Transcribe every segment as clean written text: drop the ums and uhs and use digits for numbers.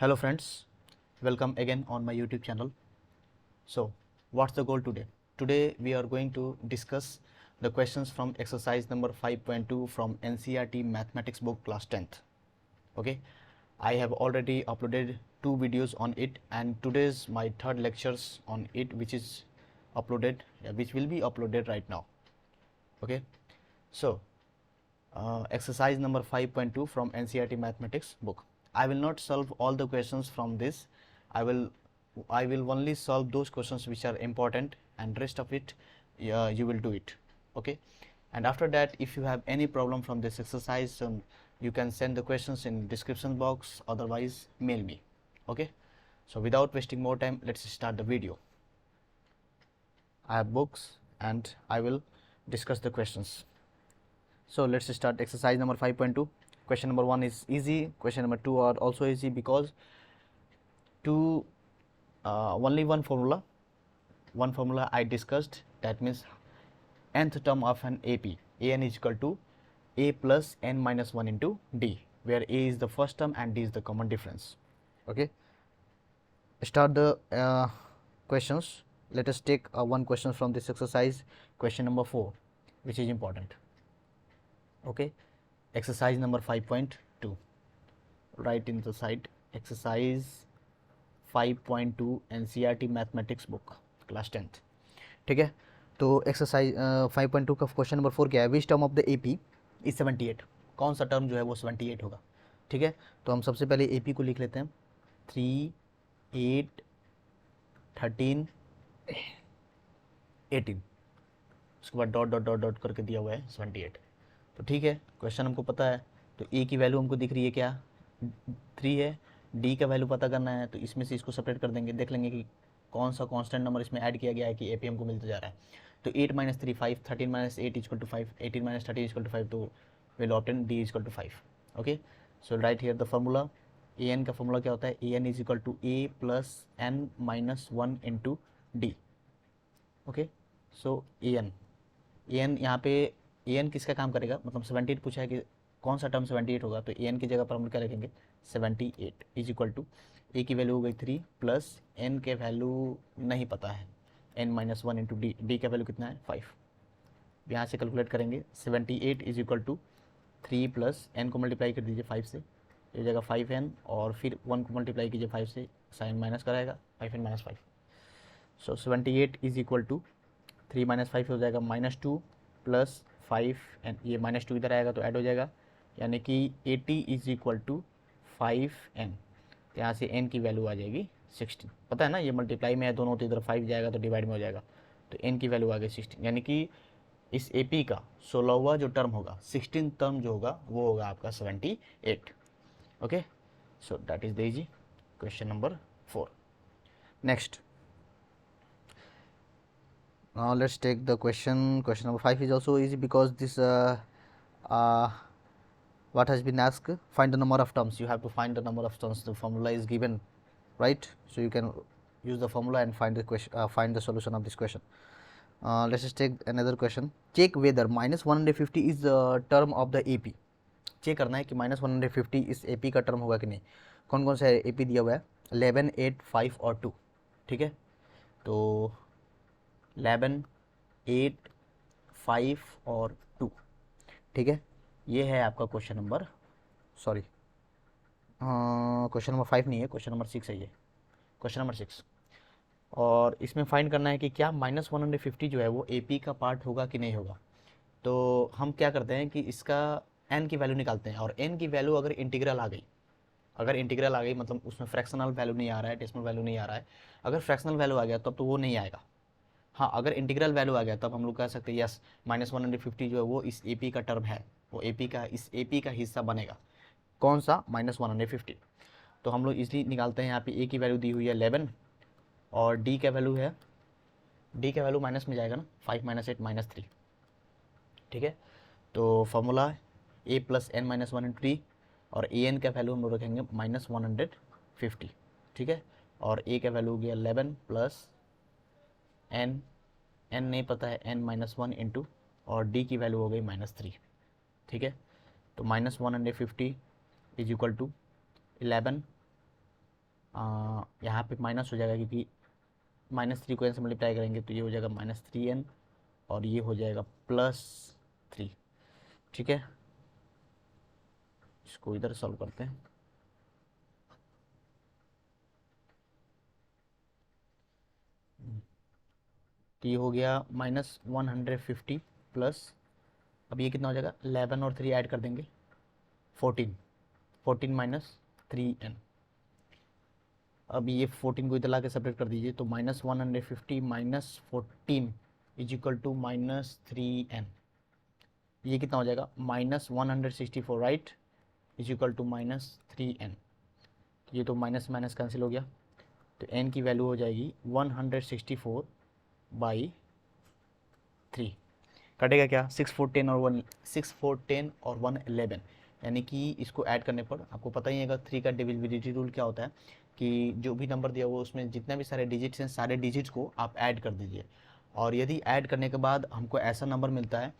Hello friends, welcome again on my YouTube channel. So, what's the goal today? Today we are going to discuss the questions from exercise number 5.2 from NCERT Mathematics book class 10th. Okay, I have already uploaded 2 videos on it, and today's my third lectures on it, which will be uploaded right now. Okay, so exercise number 5.2 from NCERT Mathematics book. I will not solve all the questions from this. I will only solve those questions which are important, and rest of it you will do it. Okay, and after that, if you have any problem from this exercise, you can send the questions in description box, otherwise mail me. Okay, so without wasting more time, let's start the video. I have books and I will discuss the questions. So let's start exercise number 5.2. Question number 1 is easy. Question number 2 are also easy because only one formula I discussed. That means nth term of an AP, an is equal to a plus n minus 1 into d, where a is the first term and d is the common difference. Okay, start the questions. Let us take one question from this exercise, question number 4, which is important. Okay, exercise number 5.2, write in the side exercise 5.2 NCERT mathematics book class 10th. ठीक है, तो exercise 5.2 का question number 4 क्या है? Which term of the AP is 78? कौन सा term जो है वो 78 होगा? ठीक है, तो हम सबसे पहले AP को लिख लेते हैं 3, 8, 13, 18, उसके बाद डॉट डॉट डॉट डॉट करके दिया हुआ है 78. तो ठीक है, क्वेश्चन हमको पता है, तो ए की वैल्यू हमको दिख रही है क्या? 3 है. डी का वैल्यू पता करना है, तो इसमें से इसको सेपरेट कर देंगे, देख लेंगे कि कौन सा कांस्टेंट नंबर इसमें ऐड किया गया है कि एपी हमको मिलता जा रहा है. तो 8 minus 3 5, 13 minus 8 equal to 5, 18 minus 13 equal to 5, तो will obtain d equal to 5. Okay, so write here the formula. A n का फार्मूला क्या होता है? A n is equal to a plus n minus 1 into d. Okay, so a n यहाँ पे A N किसका काम करेगा? मतलब 78 पूछा है कि कौन सा टर्म 78 होगा, तो ए एन की जगह पर हम क्या रखेंगे? 78 इज इक्वल टू ए की वैल्यू हो गई 3 प्लस एन के वैल्यू नहीं पता है, N minus 1 into D. D का वैल्यू कितना है? 5. यहाँ से कैलकुलेट करेंगे 78 is equal to 3 plus N को मल्टीप्लाई कर दीजिए 5 से, ये जगह 5n, और फिर 1 को मल्टीप्लाई कीजिए 5 से, साइन माइनस कराएगा 5n minus 5. So 78 is equal to 3 minus 5 हो जाएगा -2 प्लस 5 एन, ये -2 इधर आएगा तो ऐड हो जाएगा, यानी कि 80 इज इक्वल टू 5n. तो यहाँ से n की वैल्यू आ जाएगी 16. पता है ना, ये मल्टीप्लाई में है दोनों, तो इधर 5 जाएगा तो डिवाइड में हो जाएगा, तो n की वैल्यू आ गई 16. यानी कि इस AP का 16वां जो टर्म होगा, 16 टर्म जो होगा वो होगा आपका 78. Okay, so that is the easy question number 4. Next, now let's take the question number 5 is also easy because this what has been asked, find the number of terms. You have to find the number of terms. The formula is given, right? So you can use the formula and find the question, find the solution of this question. Let's just take another question. Check whether -150 is the term of the AP. Check करना है कि -150 इस AP का term होगा कि नहीं. कौन कौन सा AP दिया हुआ है? 11, 8, 5 और 2. ठीक है, तो 11, 8, 5 और 2. ठीक है, ये है आपका question number, sorry question number 5 नहीं है, क्वेश्चन नंबर 6 है ये, क्वेश्चन नंबर 6. और इसमें फाइंड करना है कि क्या -150 जो है वो AP का पार्ट होगा कि नहीं होगा. तो हम क्या करते हैं कि इसका n की वैल्यू निकालते हैं, और n की वैल्यू अगर इंटीग्रल आ गई, मतलब उसमें फ्रैक्शनल वैल्यू नहीं आ रहा है, डेसिमल वैल्यू नहीं आ रहा है. अगर फ्रैक्शनल वैल्यू आ गया तब तो वो नहीं आएगा. हाँ, अगर इंटीग्रल वैल्यू आ गया तब हम लोग कह सकते हैं यस, -150 जो है वो इस AP का टर्म है, वो इस AP का हिस्सा बनेगा. कौन सा? -150. तो हम लोग इसलिए निकालते हैं, यहाँ पे A की वैल्यू दी हुई है 11, और D का वैल्यू माइनस में जाएगा ना, 5 - 8 - 3. ठीक है, तो formula A plus n minus 1 into D, और an का वैल्यू हम लोग रखेंगे -150. ठीक है, और A का वैल्यू हो गया 11 प्लस n नहीं पता है, n माइनस 1 इंटू, और D की वैल्यू हो गई -3. ठीक है, तो -150 इज इक्वल टू 11 यहाँ पे माइनस हो जाएगा क्योंकि -3 को n से मल्टीप्लाई करेंगे तो ये हो जाएगा -3n और ये हो जाएगा +3। ठीक है, इसको इधर सॉल्व करते हैं। तो ये हो गया -150 प्लस, अब ये कितना हो जाएगा, 11 और 3 ऐड कर देंगे 14, 14 माइनस 3n। अब ये 14 को इधर ला के सेपरेट कर दीजिए, तो -150 minus 14 is equal to -3n। ये कितना हो जाएगा, -164, right, is equal to -3n। ये तो माइनस माइनस कैंसिल हो गया, तो n की वैल्यू हो जाएगी 164/3। कटेगा क्या, 6 4 10 और 1, 6 4 10 और 1 11, यानी कि इसको ऐड करने पर आपको पता ही है 3 का डिविजिबिलिटी रूल क्या होता है कि जो भी नंबर दिया हुआ उसमें जितने भी सारे डिजिट्स हैं सारे डिजिट्स को आप ऐड कर दीजिए, और यदि ऐड करने के बाद हमको ऐसा नंबर मिलता है,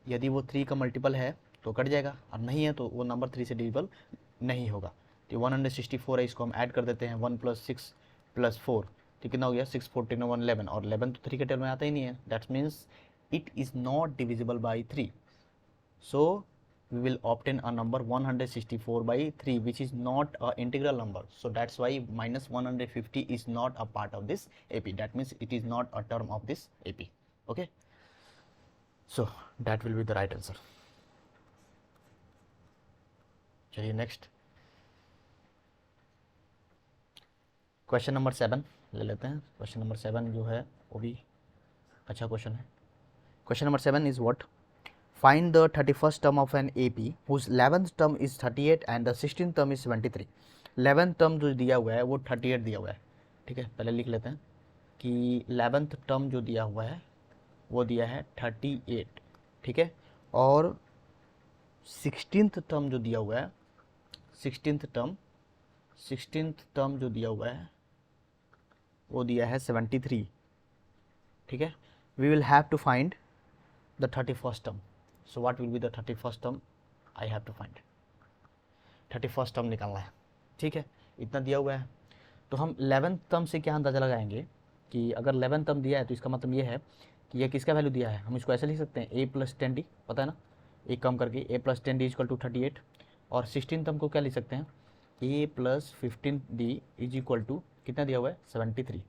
यदि वो 3 का मल्टीपल है तो कट जाएगा, और नहीं है तो वो नंबर 3 से डिविजिबल नहीं होगा। तो 164 है, इसको हम ऐड कर देते हैं, 1 + 6 + 4, तो कितना हो गया, 6 4 10 और 1 11, और 11 तो 3 के टेबल में आता ही नहीं है, that means it is not divisible by 3. So we will obtain a number 164/3, which is not an integral number. So that's why -150 is not a part of this AP. That means it is not a term of this AP. Okay. So that will be the right answer. चलिए next question number 7 ले लेते हैं। Question number 7 जो है वो भी अच्छा question है। Question number 7 is what? Find the 31st term of an AP whose 11th term is 38 and the 16th term is 73. 11th term जो दिया हुआ है वो 38 दिया हुआ है। ठीक है, पहले लिख लेते हैं कि 11th term जो दिया हुआ है वो दिया है 38। ठीक है, और 16th term जो दिया हुआ है, 16th term जो दिया हुआ है वो दिया है 73। ठीक है, we will have to find the 31st term. So what will be the 31st term? I have to find 31st term निकालना है। ठीक है, इतना दिया हुआ है, तो हम 11th term से क्या अंदाज़ा लगाएंगे कि अगर 11th term दिया है तो इसका मतलब ये है कि ये किसका वैल्यू दिया है, हम इसको ऐसे लिख सकते हैं a + 10d, पता है ना, एक कम करके a + 10d इक्वल टू 38, और 16th term को क्या लिख सकते हैं, a + 15d is equal to कितना दिया हुआ है, 73।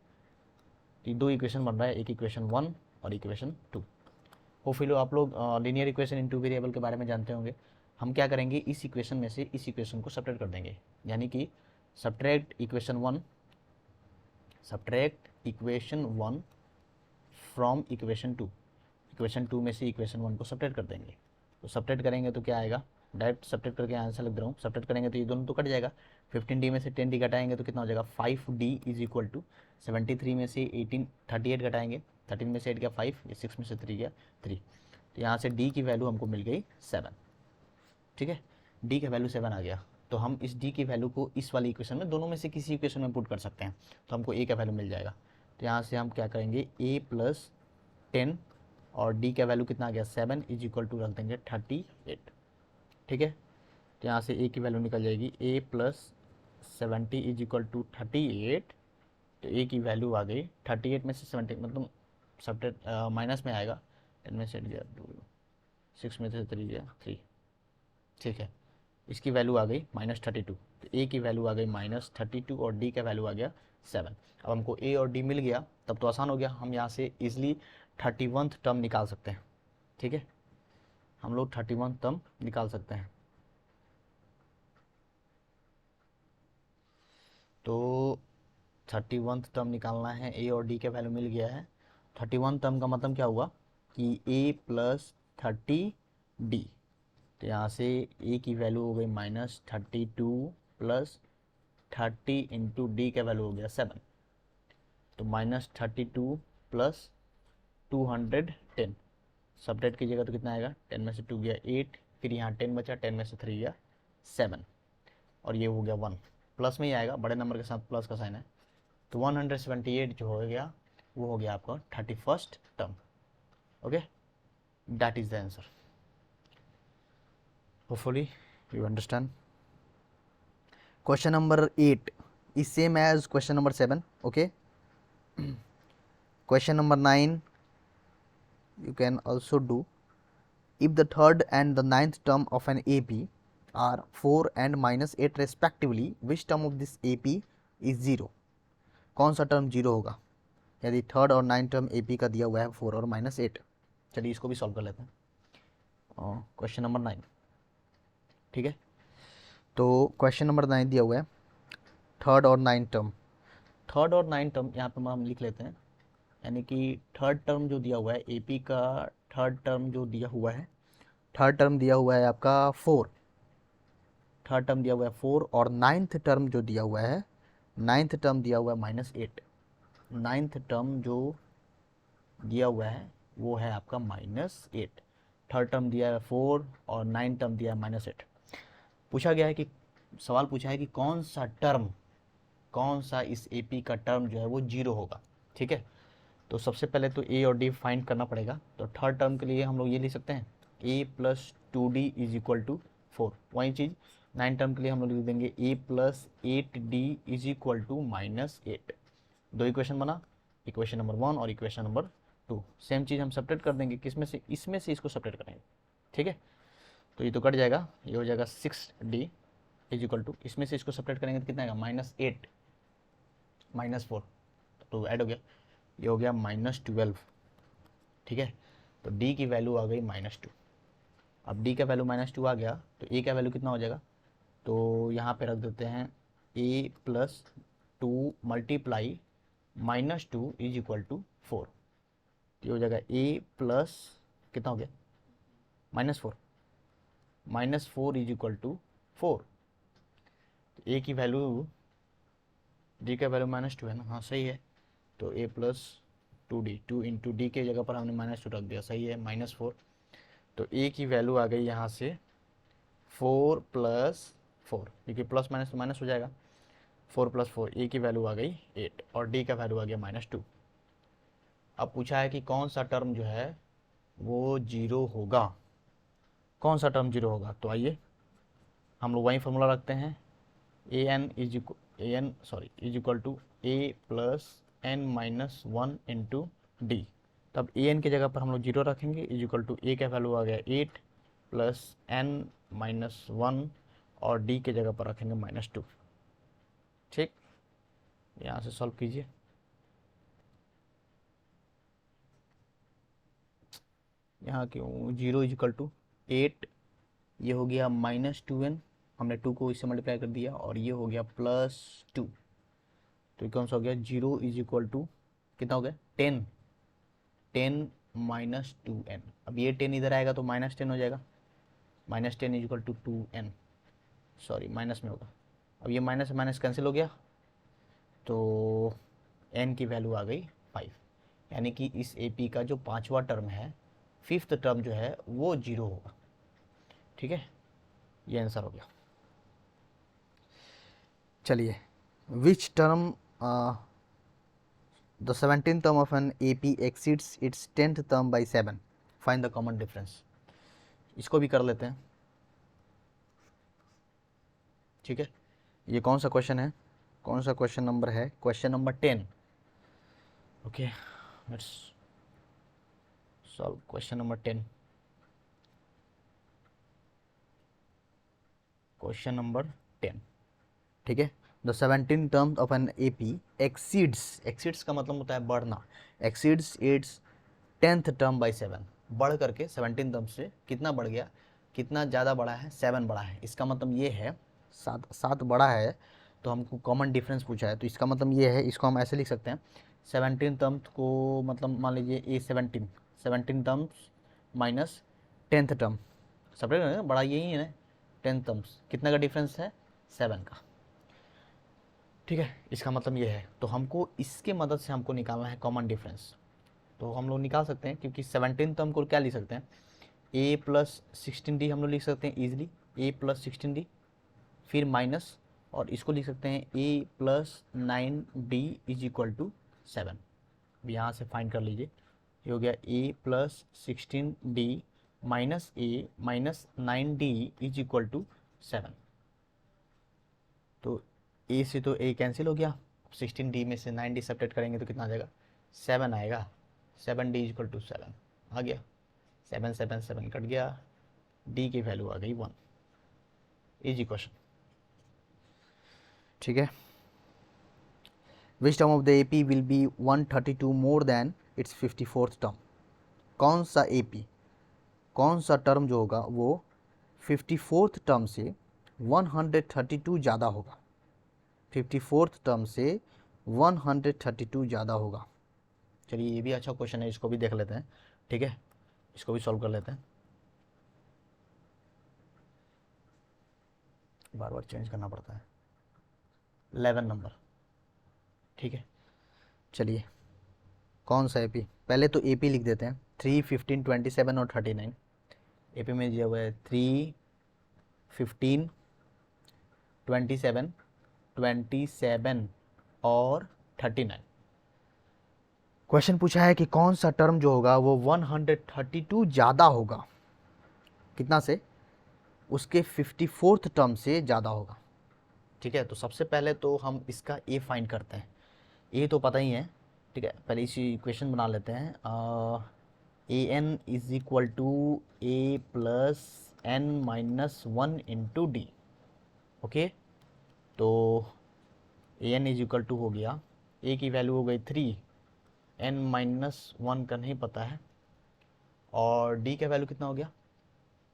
तो दो इक्वेशन बन रहा है, एक इक्वेशन 1 और इक्वेशन 2। होपफुली आप लोग linear equation in two variable के बारे में जानते होंगे। हम क्या करेंगे, इस इक्वेशन में से इस इक्वेशन को सब्ट्रैक्ट कर देंगे, यानी कि subtract equation 1 from equation 2, equation 2 में से इक्वेशन 1 को सब्ट्रैक्ट कर देंगे। तो सब्ट्रैक्ट करेंगे तो क्या आएगा, डायरेक्ट सब्ट्रैक्ट करके आंसर लिख रहा हूँ, सब्ट्रैक्ट करेंगे तो ये दोनों तो कट जाएगा, 15d में से 10d घटाएंगे तो कितना हो जाएगा, 5d इज इक्वल टू 73 में से 38 घटाएंगे, 13 में से 8 गया 5, ये 6 में से 3 गया 3, तो यहाँ से d की वैल्यू हमको मिल गई 7। ठीक है, d का वैल्यू 7 आ गया, तो हम इस d की वैल्यू को इस वाली इक्वेशन में, दोनों में से किसी इक्वेशन में पुट कर सकते हैं, तो हमको a का वैल्यू मिल जाएगा। तो यहाँ से हम क्या करेंगे, a + 10 और d का वैल्यू कितना आ गया, 7 इज इक्वल टू रख देंगे 38। ठीक है, तो यहाँ से a की वैल्यू निकल जाएगी, a + 70 इज इक्वल टू 38, तो a की वैल्यू आ गई 38 में से 70, मतलब सब्ट्रैक्ट माइनस में आएगा, 10 में से 8 गया 2, 6 में से 3 गया 3। ठीक है, इसकी वैल्यू आ गई -32, तो a की वैल्यू आ गई -32 और d का वैल्यू आ गया 7। अब हमको a और d मिल गया, तब तो आसान हो गया, हम यहाँ से इजली 31th टर्म निकाल सकते हैं। ठीक है, हम लोग 31th टर्म निकाल सकते हैं। तो 31th टर्म निकालना है, a और d का वैल्यू मिल गया है, 31th टर्म का मतलब क्या हुआ कि a + 30d, तो यहाँ से a की वैल्यू हो गई -32 + 30 इंटू डी का वैल्यू हो गया 7, तो -32 + 210, सब्ट्रैक्ट कीजिएगा तो कितना आएगा, 10 में से 2 गया 8, फिर यहाँ 10 बचा, 10 में से 3 गया 7, और ये हो गया 1, प्लस में ही आएगा, बड़े नंबर के साथ प्लस का साइन है, तो 178 जो हो गया वो हो गया आपका 31st term. Okay, that is the answer. Hopefully you understand. Question number 8 is same as question number 7. Okay. Question number 9 you can also do. If the third and the ninth term of an AP are 4 and -8 respectively, which term of this AP is 0? कौन सा term 0 होगा यदि third और ninth term AP का दिया हुआ है 4 और -8? चलिए इसको भी सॉल्व कर लेते हैं। क्वेश्चन नंबर 9, ठीक है। तो क्वेश्चन नंबर 9 दिया हुआ है थर्ड और नाइन्थ टर्म। थर्ड और नाइन्थ टर्म यहाँ पर हम लिख लेते हैं, यानी कि थर्ड टर्म जो दिया हुआ है AP का, थर्ड टर्म जो दिया हुआ है, थर्ड टर्म दिया हुआ है आपका 4, थर्ड टर्म दिया हुआ है 4, और नाइन्थ टर्म जो दिया हुआ है, नाइन्थ टर्म दिया हुआ है -8। नाइन्थ टर्म जो दिया हुआ है वो है आपका -8। थर्ड टर्म दिया है 4 और नाइन्थ टर्म दिया है -8। पूछा गया है कि, सवाल पूछा है कि कौन सा टर्म, कौन सा इस AP का टर्म जो है वो 0 होगा, ठीक है। तो सबसे पहले तो A और D फाइंड करना पड़ेगा। तो थर्ड टर्म के लिए हम लोग ये लिख सकते हैं A + 2D = 4। वही चीज़ नाइन टर्म के लिए हम लोग लिख देंगे A + 8D = -8। दो इक्वेशन बना, इक्वेशन नंबर 1 और इक्वेशन नंबर 2। सेम चीज़ हम सेपरेट कर देंगे, किसमें से, इसमें से इसको सेपरेट करेंगे, ठीक है। तो ये तो कट जाएगा, ये हो जाएगा 6D = इसमें से इसको सेपरेट करेंगे तो कितना आएगा -8 -4, तो ऐड हो गया, ये हो गया -12, ठीक है। तो D की वैल्यू आ गई -2। अब D का वैल्यू -2 आ गया तो A का वैल्यू कितना हो जाएगा, तो यहाँ पे रख देते हैं A + 2 × -2 = 4। ये हो जाएगा A प्लस कितना हो गया -4, -4 = 4। तो A की वैल्यू, D का वैल्यू -2 है ना, हाँ सही है। तो A + 2D, 2 × D के जगह पर हमने -2 रख दिया, सही है, -4। तो A की वैल्यू आ गई यहाँ से 4 + 4, क्योंकि प्लस माइनस तो माइनस हो जाएगा, 4 + 4, A की वैल्यू आ गई 8 और D का वैल्यू आ गया -2। अब पूछा है कि कौन सा टर्म जो है वो 0 होगा, कौन सा टर्म 0 होगा। तो आइए हम लोग वही फॉर्मूला रखते हैं, an = A + n-1 × D। तब an की जगह पर हम लोग 0 रखेंगे, A का वैल्यू आ गया 8 + n-1 और D के जगह पर रखेंगे -2, ठीक। यहाँ से सॉल्व कीजिए। यहाँ क्यों 0 = 8, ये हो गया -2n, हमने 2 को इससे मल्टीप्लाई कर दिया, और ये हो गया +2। तो कौन सा हो गया 0 = कितना हो गया 10, 10 - 2n। अब ये 10 इधर आएगा तो -10 हो जाएगा, -10 = 2n, सॉरी माइनस में होगा। अब ये माइनस से माइनस कैंसिल हो गया, तो n की वैल्यू आ गई 5, यानी कि इस AP का जो पांचवा टर्म है, फिफ्थ टर्म जो है वो 0 होगा, ठीक है। ये आंसर हो गया। चलिए, which term the 17th term of an AP exceeds its 10th term by 7, find the common difference। इसको भी कर लेते हैं, ठीक है। ये कौन सा क्वेश्चन है, कौन सा क्वेश्चन नंबर है, question number 10। Okay, let's solve question number 10। Question number 10, ठीक है। The 17 terms of an AP exceeds, exceeds का मतलब होता है बढ़ना, exceeds its 10th term by 7, बढ़ करके 17 टर्म से कितना बढ़ गया, कितना ज़्यादा बड़ा है, 7 बड़ा है। इसका मतलब ये है 7 बड़ा है, तो हमको कॉमन डिफरेंस पूछा है, तो इसका मतलब ये है, इसको हम ऐसे लिख सकते हैं 17 टर्म्स को, मतलब मान लीजिए A 17 terms minus 10th term, separate है ना, बड़ा यही है ना, 10 टर्म्स, कितना का डिफरेंस है 7 का, ठीक है। इसका मतलब ये है, तो हमको इसके मदद से हमको निकालना है कॉमन डिफरेंस। तो हम लोग निकाल सकते हैं, क्योंकि 17 तो हमको क्या लिख सकते हैं, A + 16D हम लोग लिख सकते हैं ईजिली, A + 16D, फिर माइनस, और इसको लिख सकते हैं A + 9D = 7। यहाँ से फाइंड कर लीजिए, ये हो गया A + 16D - A - 9D = 7। तो ए से तो ए कैंसिल हो गया, 16D में से 9D सब्ट्रैक्ट करेंगे तो कितना आ जाएगा, 7 आएगा, 7D इक्वल टू 7 आ गया, 7 7 7 कट गया, डी की वैल्यू आ गई 1। इजी क्वेश्चन, ठीक है। Which term of the AP will be 132 more than it's 54th term. कौन सा एपी, कौन सा टर्म जो होगा वो 54th टर्म से 132 ज़्यादा होगा, 54th टर्म से 132 ज़्यादा होगा। चलिए ये भी अच्छा क्वेश्चन है, इसको भी देख लेते हैं, ठीक है, इसको भी सॉल्व कर लेते हैं। बार बार चेंज करना पड़ता है। 11 नंबर, ठीक है। चलिए कौन सा एपी, पहले तो एपी लिख देते हैं, 3 15 27 और 39। एपी में दिया हुआ है 3 15 27 27 और 39। क्वेश्चन पूछा है कि कौन सा टर्म जो होगा वो 132 ज़्यादा होगा, कितना से, उसके 54th टर्म से ज़्यादा होगा, ठीक है। तो सबसे पहले तो हम इसका ए फाइंड करते हैं, ए तो पता ही है, ठीक है। पहले इसी इक्वेशन बना लेते हैं, a n is equal to a plus n minus 1 into d, okay. तो a n is equal to हो गया, ए की वैल्यू हो गई 3, एन माइनस 1 का नहीं पता है, और डी का वैल्यू कितना हो गया,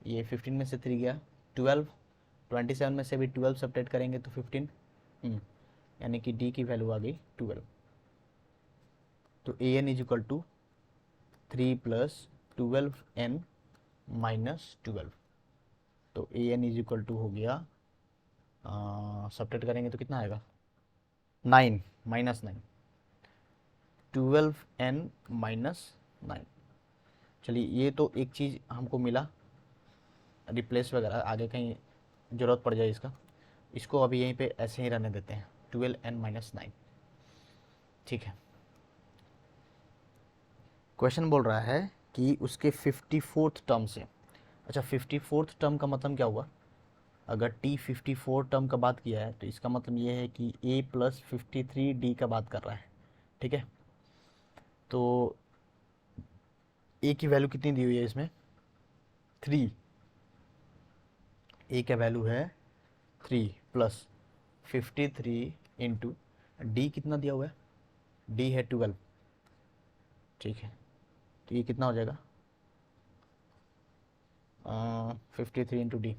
ये 15 में से 3 गया 12, 27 में से भी 12 सब्ट्रैक्ट करेंगे तो 15, यानी कि डी की वैल्यू आ गई 12। तो a n is equal to 3 plus 12n minus 12। तो a n is equal to हो गया, सब्ट्रैक्ट करेंगे तो कितना आएगा, 9 माइनस 9, 12n माइनस 9। चलिए ये तो एक चीज़ हमको मिला, रिप्लेस वगैरह आगे कहीं ज़रूरत पड़ जाए इसका, इसको अभी यहीं पे ऐसे ही रहने देते हैं, 12n माइनस 9, ठीक है। क्वेश्चन बोल रहा है कि उसके 54th टर्म से, अच्छा 54th टर्म का मतलब क्या हुआ, अगर टी 54 टर्म का बात किया है तो इसका मतलब ये है कि ए प्लस 53D का बात कर रहा है, ठीक है। तो ए की वैल्यू कितनी दी हुई है इसमें, 3, ए का वैल्यू है 3 प्लस 53 इंटू डी कितना दिया हुआ है, डी है 12, ठीक है। तो ये कितना हो जाएगा, 53 इंटू डी,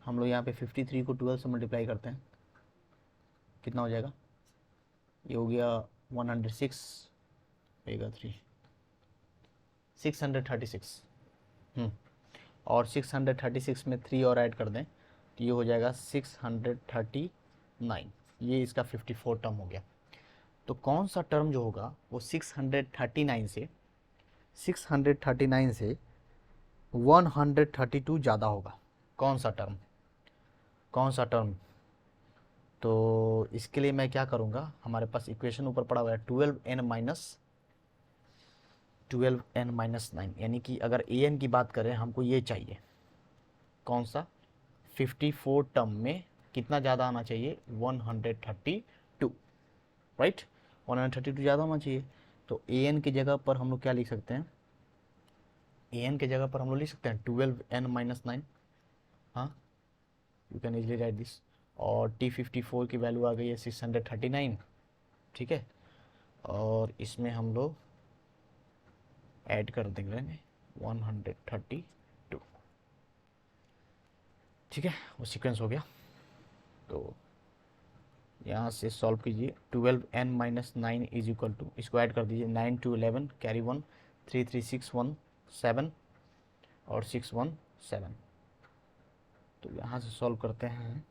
हम लोग यहाँ पे 53 को 12 से मल्टीप्लाई करते हैं, कितना हो जाएगा, ये हो गया 106, होगा 3 636, और 636 में 3 और ऐड कर दें तो ये हो जाएगा 639, ये इसका 54 टर्म हो गया। तो कौन सा टर्म जो होगा वो 639 से 132 ज़्यादा होगा, कौन सा टर्म, कौन सा टर्म। तो इसके लिए मैं क्या करूँगा, हमारे पास इक्वेशन ऊपर पड़ा हुआ है 12n माइनस 9, यानी कि अगर ए एन की बात करें हमको ये चाहिए, कौन सा, 54 टर्म में कितना ज़्यादा आना चाहिए, 132, राइट, 132 ज़्यादा होना चाहिए। तो ए एन की जगह पर हम लोग क्या लिख सकते हैं, ए एन की जगह पर हम लोग लिख सकते हैं 12n माइनस 9, हाँ, you can easily right this. और T54 की वैल्यू आ गई है 639, ठीक है, और इसमें हम लोग ऐड कर देंगे 132, ठीक है, वो सीक्वेंस हो गया। तो यहाँ से सॉल्व कीजिए, 12n minus 9 is equal to, इसको ऐड कर दीजिए, 9 to 11 कैरी 1, 3 3 6 1 7 और 6 1 7। तो यहाँ से सॉल्व करते हैं,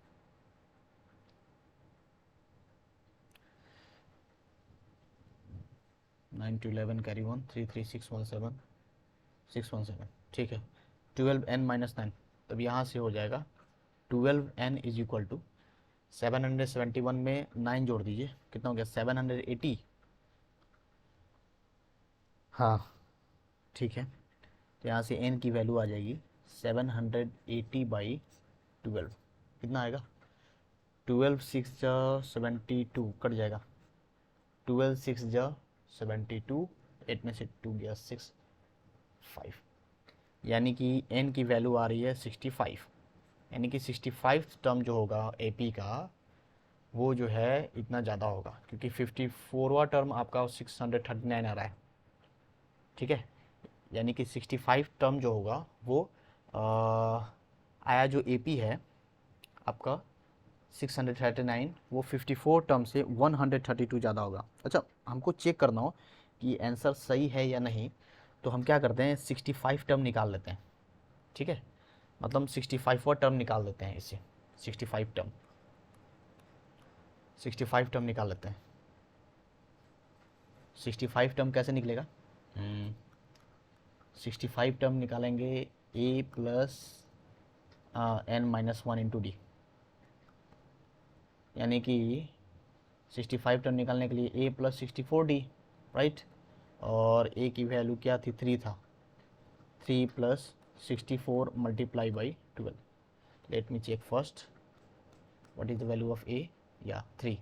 नाइन टू 11 कैरी 1 3 3 6 1 7 6 1 7, ठीक है। 12n माइनस 9, तब यहाँ से हो जाएगा 12n इज इक्वल टू 771 में 9 जोड़ दीजिए, कितना हो गया 780, हाँ ठीक है। तो यहाँ से n की वैल्यू आ जाएगी 780/12, कितना आएगा 12 6 जा 72 कट जाएगा, 12 6 जा 72, 8 में से 2 गया 6 5, यानी कि n की वैल्यू आ रही है 65, यानी कि 65 टर्म जो होगा AP का वो जो है इतना ज़्यादा होगा, क्योंकि 54वां टर्म आपका 639 आ रहा है, ठीक है। यानी कि 65 टर्म जो होगा वो आया जो AP है आपका 639, वो 54 टर्म से 132 ज़्यादा होगा। अच्छा, हमको चेक करना हो कि आंसर सही है या नहीं, तो हम क्या करते हैं 65 टर्म निकाल लेते हैं, ठीक है। मतलब 65वां टर्म निकाल लेते हैं इससे, 65 टर्म, 65 टर्म निकाल लेते हैं। 65 टर्म कैसे निकलेगा, 65 टर्म निकालेंगे A plus n-1 into D, यानी कि 65 टर्म निकालने के लिए A प्लस 64D, राइट। और A की वैल्यू क्या थी, 3 था, 3 plus 64 multiply by 12। Let me check first what is the value of A, या 3,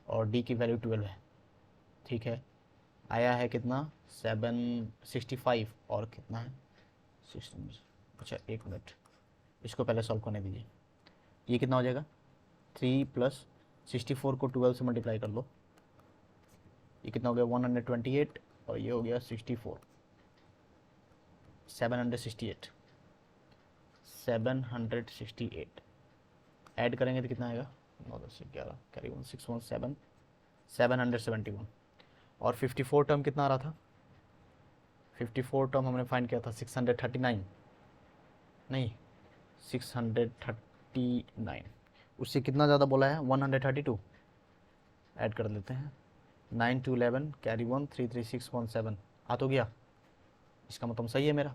और D की वैल्यू 12 है, ठीक है। आया है कितना 765, और कितना है 16, अच्छा एक मिनट, इसको पहले सॉल्व करने दीजिए। ये कितना हो जाएगा, 3 प्लस 64 को 12 से मल्टीप्लाई कर लो, ये कितना हो गया 128, और ये हो गया 64, 768, 768 ऐड करेंगे तो कितना आएगा 9 10 11 कैरी 1 617 771। और 54 टर्म कितना आ रहा था, 54 टर्म हमने फाइंड किया था 639, नहीं 639, उससे कितना ज़्यादा बोला है 132, ऐड कर लेते हैं 9 to 11 कैरी 1 33617, आ तो गया, इसका मतलब सही है मेरा,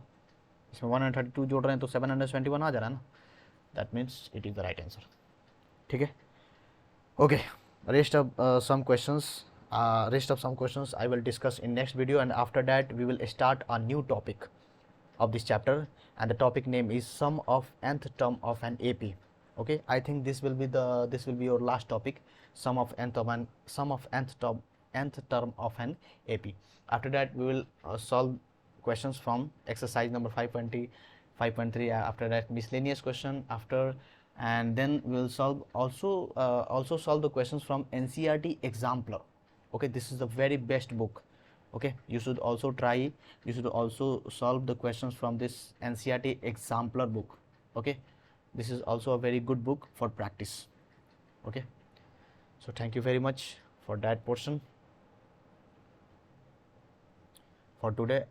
इसमें 132 जोड़ रहे हैं तो 771 आ जा रहा है ना, that means it is the right answer, ठीक है। Okay, rest of some questions, rest of some questions I will discuss in next video, and after that we will start a new topic of this chapter, and the topic name is sum of nth term of an AP. Okay, I think this will be your last topic, sum of nth term of an AP. After that we will solve questions from exercise number 5.3, 5.3, after that miscellaneous question after, and then we will solve also solve the questions from NCERT Exemplar. Okay, this is the very best book. Okay, you should also solve the questions from this NCERT Exemplar book. Okay, this is also a very good book for practice. Okay, so thank you very much for that portion for today,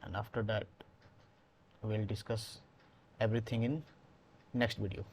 and after that we will discuss everything in next video.